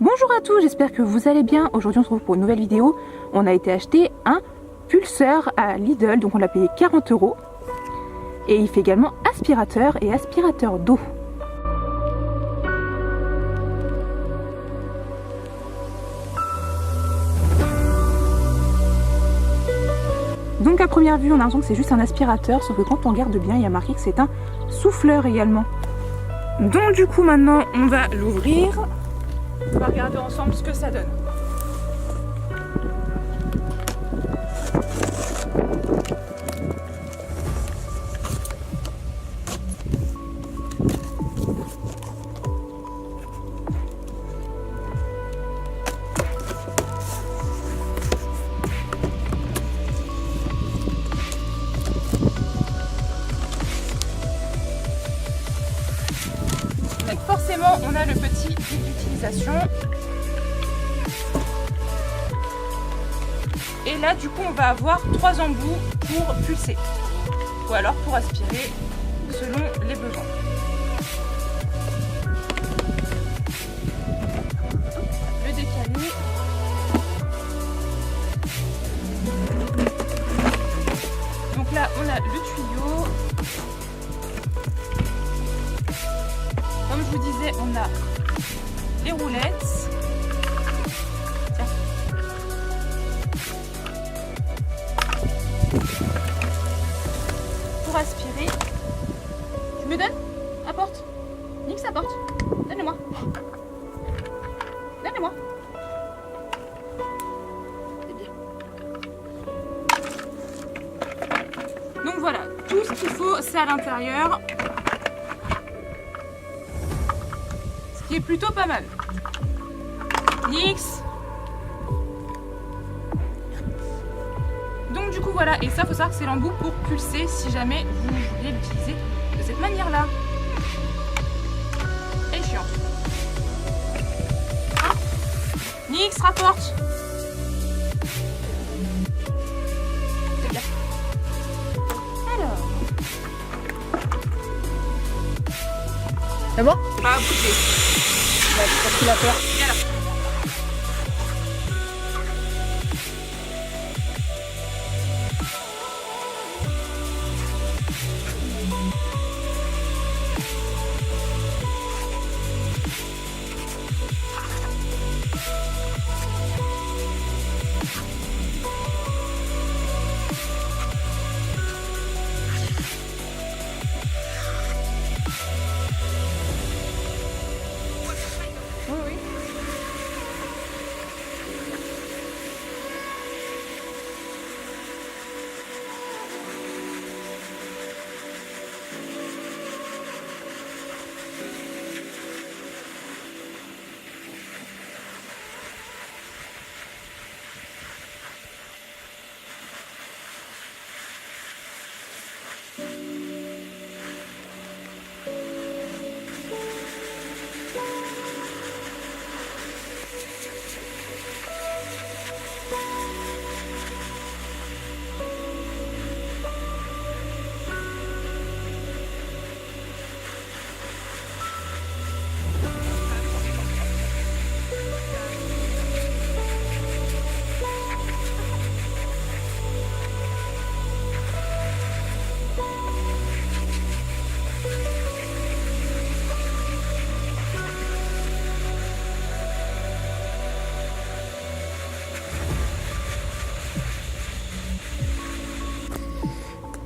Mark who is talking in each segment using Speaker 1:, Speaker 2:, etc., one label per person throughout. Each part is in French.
Speaker 1: Bonjour à tous, j'espère que vous allez bien. Aujourd'hui on se retrouve pour une nouvelle vidéo. On a été acheter un pulseur à Lidl, donc on l'a payé 40 €. Et il fait également aspirateur et aspirateur d'eau. Donc à première vue on a l'impression que c'est juste un aspirateur, sauf que quand on regarde bien il y a marqué que c'est un souffleur également. Donc du coup maintenant on va l'ouvrir. On va regarder ensemble ce que ça donne. Donc forcément on a le petit guide d'utilisation. Et là du coup on va avoir 3 embouts pour pulser ou alors pour aspirer selon les besoins. Le décaler. Donc là on a le tuyau. Comme je vous disais, on a les roulettes. Tiens. Pour aspirer. Tu me donnes? Apporte. Nix, apporte. Donne-le-moi. Donne-le-moi. C'est bien. Donc voilà, tout ce qu'il faut, c'est à l'intérieur. Qui est plutôt pas mal. Nix. Donc du coup voilà, et ça faut savoir que c'est l'embout pour pulser si jamais vous voulez l'utiliser de cette manière là. Elle est chiante. Hein? Nix, rapporte. C'est bien. Alors. C'est bon? Pas bouger. Parce qu'il a peur. Viens là.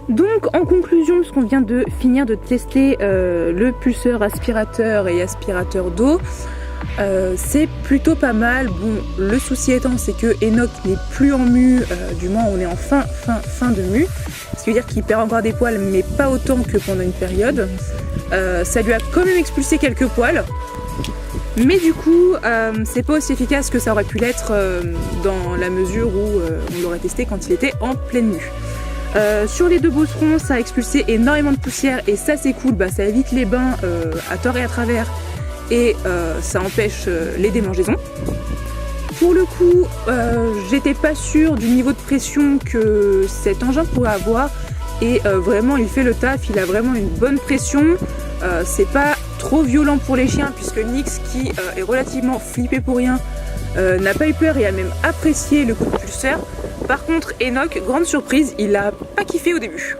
Speaker 1: Donc en conclusion, parce qu'on vient de finir de tester le pulseur aspirateur et aspirateur d'eau, c'est plutôt pas mal. Bon, le souci étant c'est que Enoch n'est plus en mue, du moins on est en fin de mue, ce qui veut dire qu'il perd encore des poils mais pas autant que pendant une période. Ça lui a quand même expulsé quelques poils, mais du coup c'est pas aussi efficace que ça aurait pu l'être dans la mesure où on l'aurait testé quand il était en pleine mue. Sur les deux beaucerons, ça a expulsé énormément de poussière et ça c'est cool, ça évite les bains à tort et à travers et ça empêche les démangeaisons. Pour le coup, j'étais pas sûre du niveau de pression que cet engin pourrait avoir et vraiment il fait le taf, il a vraiment une bonne pression, c'est pas trop violent pour les chiens puisque Nyx, qui est relativement flippé pour rien, n'a pas eu peur et a même apprécié le coup de pulseur. Par contre Enoch, grande surprise, il a pas kiffé au début.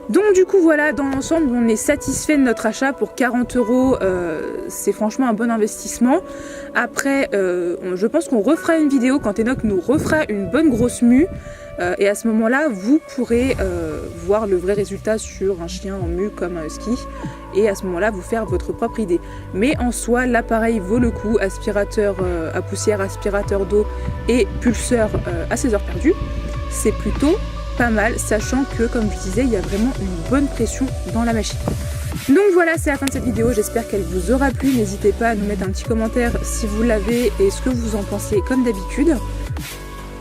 Speaker 1: Donc du coup voilà, dans l'ensemble on est satisfait de notre achat pour 40 €, c'est franchement un bon investissement. Après je pense qu'on refera une vidéo quand Enoch nous refera une bonne grosse mue, et à ce moment là vous pourrez voir le vrai résultat sur un chien en mue comme un husky, et à ce moment là vous faire votre propre idée. Mais en soi l'appareil vaut le coup, aspirateur à poussière, aspirateur d'eau et pulseur à 16 heures perdues, c'est plutôt pas mal, sachant que comme je disais il y a vraiment une bonne pression dans la machine. Donc voilà, c'est la fin de cette vidéo, j'espère qu'elle vous aura plu. N'hésitez pas à nous mettre un petit commentaire si vous l'avez et ce que vous en pensez comme d'habitude,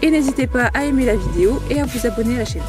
Speaker 1: et n'hésitez pas à aimer la vidéo et à vous abonner à la chaîne.